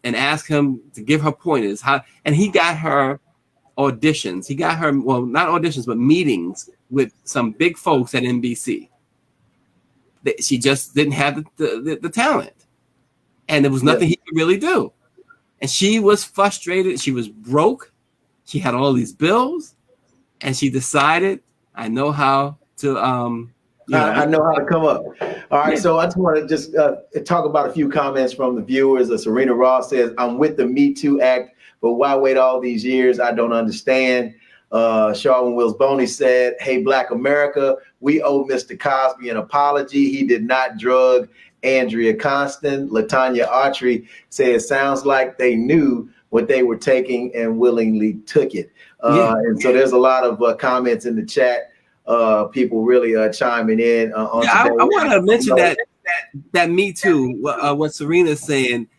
ask him to give her pointers. And he got her auditions. He got her, well, not auditions, but meetings with some big folks at NBC. She just didn't have the talent. And there was nothing he could really do. And she was frustrated. She was broke. She had all these bills. And she decided, I know how to, I know how to come up. All right, so I just want to just talk about a few comments from the viewers. Serena Ross says, I'm with the Me Too Act, but why wait all these years? I don't understand. Sharwin Wills Boney said, hey, Black America, we owe Mr. Cosby an apology. He did not drug Andrea Constant. Latanya Autry says, sounds like they knew what they were taking and willingly took it. And so there's a lot of comments in the chat. People really chiming in on today. I want to mention that Me Too, what Serena's saying,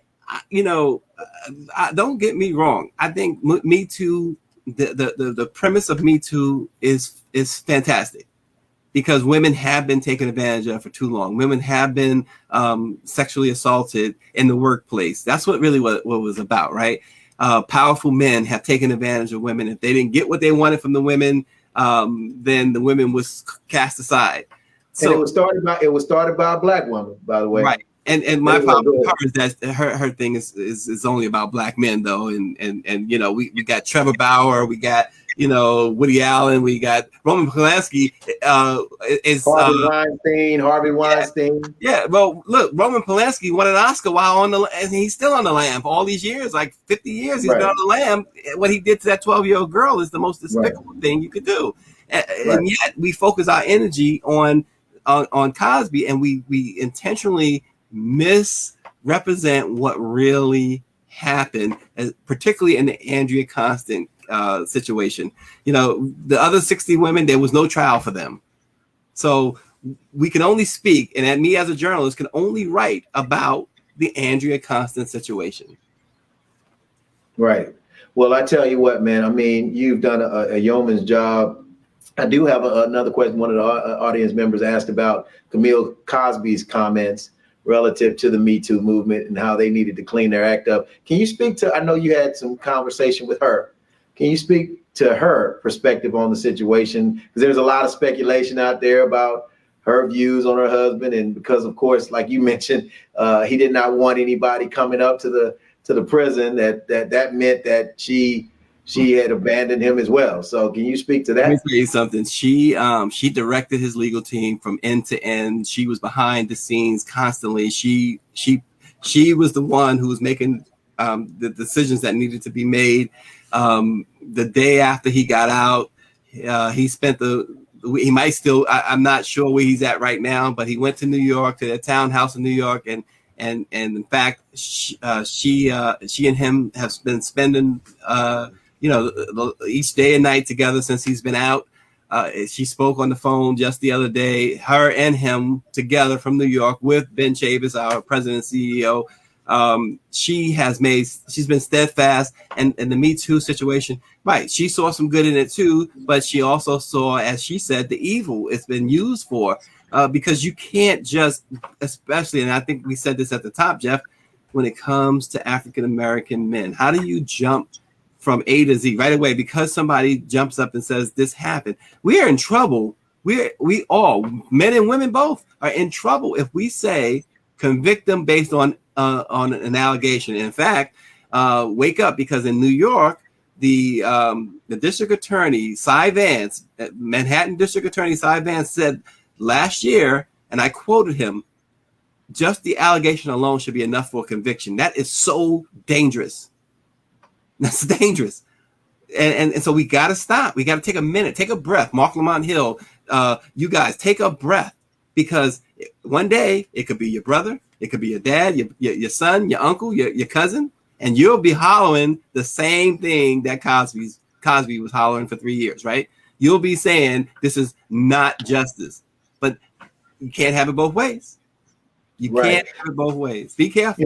don't get me wrong. I think Me Too, the premise of Me Too is fantastic because women have been taken advantage of for too long. Women have been sexually assaulted in the workplace. That's what really what was about, right? Powerful men have taken advantage of women. If they didn't get what they wanted from the women, then the women was cast aside. So and it was started by a Black woman, by the way. Right. And my problem with her is that her thing is only about Black men though. And we got Trevor Bauer, we got, Woody Allen, we got Roman Polanski Harvey Weinstein. Yeah. Well, look, Roman Polanski won an Oscar while and he's still on the lam for all these years, like 50 years he's been on the lam. What he did to that 12-year-old girl is the most despicable thing you could do. And yet we focus our energy on Cosby, and we intentionally misrepresent what really happened, particularly in the Andrea Constant situation. The other 60 women, there was no trial for them. So we can only speak, and me as a journalist can only write about the Andrea Constant situation. Right. Well, I tell you what, man, I mean, you've done a yeoman's job. I do have another question. One of the audience members asked about Camille Cosby's comments relative to the Me Too movement and how they needed to clean their act up. Can you speak to, I know you had some conversation with her. Can you speak to her perspective on the situation? Because there's a lot of speculation out there about her views on her husband. And because, of course, like you mentioned, he did not want anybody coming up to the prison, that meant that she had abandoned him as well. So can you speak to that? Let me tell you something. She directed his legal team from end to end. She was behind the scenes constantly. She was the one who was making the decisions that needed to be made. The day after he got out, he spent the he might still. I'm not sure where he's at right now, but he went to New York, to their townhouse in New York, and in fact, she and him have been spending each day and night together since he's been out. She spoke on the phone just the other day, her and him together from New York with Ben Chavis, our president and CEO. She's been steadfast, and the Me Too situation, right? She saw some good in it too, but she also saw, as she said, the evil it's been used for, because you can't just, especially, and I think we said this at the top, Jeff, when it comes to African American men, how do you jump from A to Z right away because somebody jumps up and says this happened? We are in trouble. We all, men and women both, are in trouble if we say convict them based on an allegation. In fact, wake up, because in New York, the district attorney, Cy Vance, Manhattan District Attorney Cy Vance said last year, and I quoted him, just the allegation alone should be enough for conviction. That is so dangerous. That's dangerous. And so we got to stop. We got to take a minute, take a breath. Mark Lamont Hill, you guys take a breath, because one day it could be your brother, it could be your dad, your son, your uncle, your cousin, and you'll be hollering the same thing that Cosby was hollering for 3 years, right? You'll be saying this is not justice, but you can't have it both ways. You can't have it both ways. Be careful.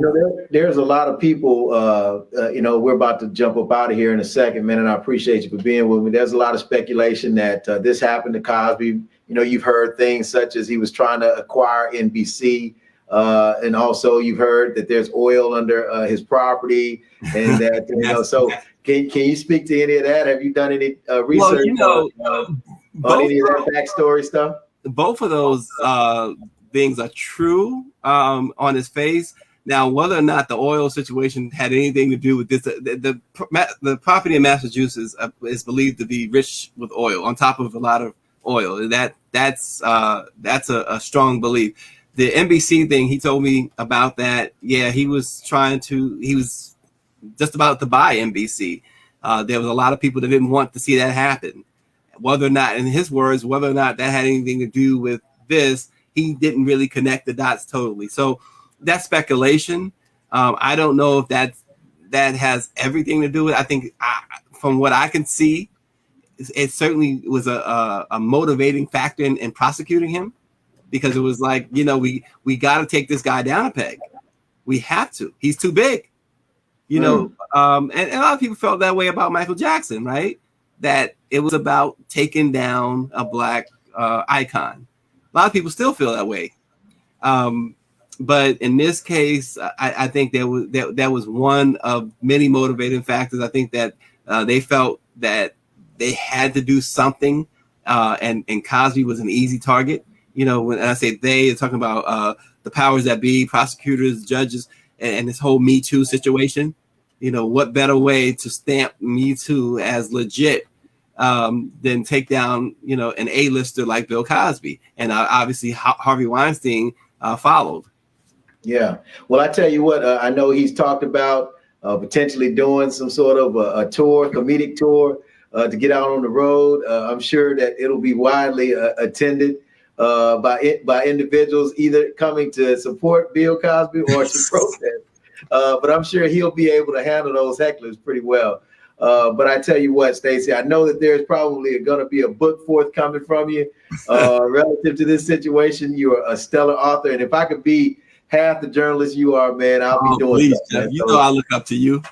There's a lot of people, we're about to jump up out of here in a second, man, and I appreciate you for being with me. There's a lot of speculation that this happened to Cosby. You've heard things such as he was trying to acquire NBC, and also you've heard that there's oil under his property, and that, yes. So can you speak to any of that? Have you done any research on any of that backstory stuff? Both of those things are true on his face. Now, whether or not the oil situation had anything to do with this, the property in Massachusetts is believed to be rich with oil, on top of a lot of oil. That's a strong belief. The NBC thing, he told me about that. Yeah, he was just about to buy NBC. There was a lot of people that didn't want to see that happen. Whether or not, in his words, whether or not that had anything to do with this, he didn't really connect the dots totally. So that's speculation. I don't know if that has everything to do with it. I think from what I can see, it certainly was a motivating factor in prosecuting him, because it was like, we got to take this guy down a peg. We have to. He's too big. And a lot of people felt that way about Michael Jackson, right? That it was about taking down a black icon. A lot of people still feel that way. But in this case, I think that was one of many motivating factors. I think that they felt that they had to do something, and Cosby was an easy target. When I say they, they're talking about the powers that be, prosecutors, judges, and this whole Me Too situation. What better way to stamp Me Too as legit than take down, an A-lister like Bill Cosby, and obviously Harvey Weinstein followed. Yeah. Well, I tell you what, I know he's talked about potentially doing some sort of a tour, comedic tour, to get out on the road. I'm sure that it'll be widely attended by individuals either coming to support Bill Cosby or to protest. But I'm sure he'll be able to handle those hecklers pretty well. But I tell you what, Stacey, I know that there's probably going to be a book forthcoming from you relative to this situation. You're a stellar author, and if I could be half the journalist you are, man, I'll be doing please, Jeff, I look up to you.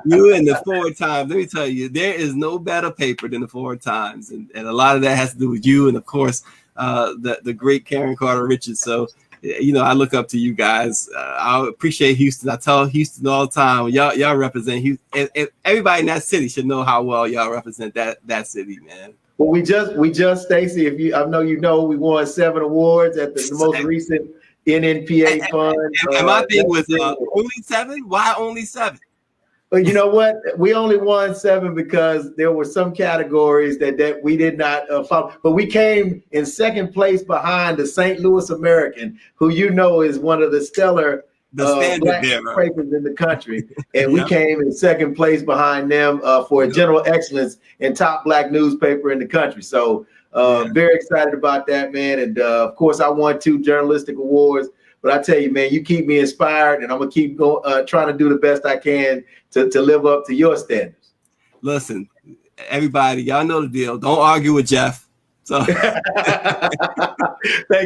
You and the Forward Times. Let me tell you, there is no better paper than the Forward Times, and a lot of that has to do with you, and of course, the great Karen Carter Richards. So, I look up to you guys. I appreciate Houston. I tell Houston all the time, y'all represent Houston. And everybody in that city should know how well y'all represent that city, man. Well, we just Stacey, I know we won 7 awards at the most recent NNPA fund. And my thing was only 7. Why only 7? But you know what? We only won 7 because there were some categories that we did not follow. But we came in second place behind the St. Louis American, who is one of the stellar standard black bearer. papers in the country, and we came in second place behind them for general excellence in top black newspaper in the country. So very excited about that, man. And of course, I won 2 journalistic awards. But I tell you, man, you keep me inspired, and I'm gonna keep trying to do the best I can to live up to your standards. Listen, everybody, y'all know the deal. Don't argue with Jeff. So thanks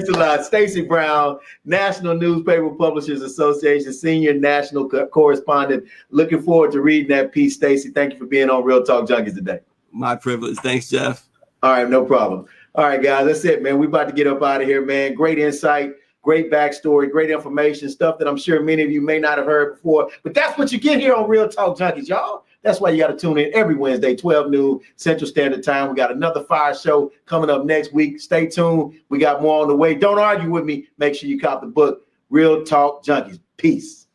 a lot. Stacey Brown, National Newspaper Publishers Association, Senior National Correspondent. Looking forward to reading that piece, Stacey. Thank you for being on Real Talk Junkies today. My privilege. Thanks, Jeff. All right, no problem. All right, guys, that's it, man. We about to get up out of here, man. Great insight, great backstory, great information, stuff that I'm sure many of you may not have heard before. But that's what you get here on Real Talk Junkies, y'all. That's why you got to tune in every Wednesday, 12 noon Central Standard Time. We got another fire show coming up next week. Stay tuned. We got more on the way. Don't argue with me. Make sure you cop the book, Real Talk Junkies. Peace.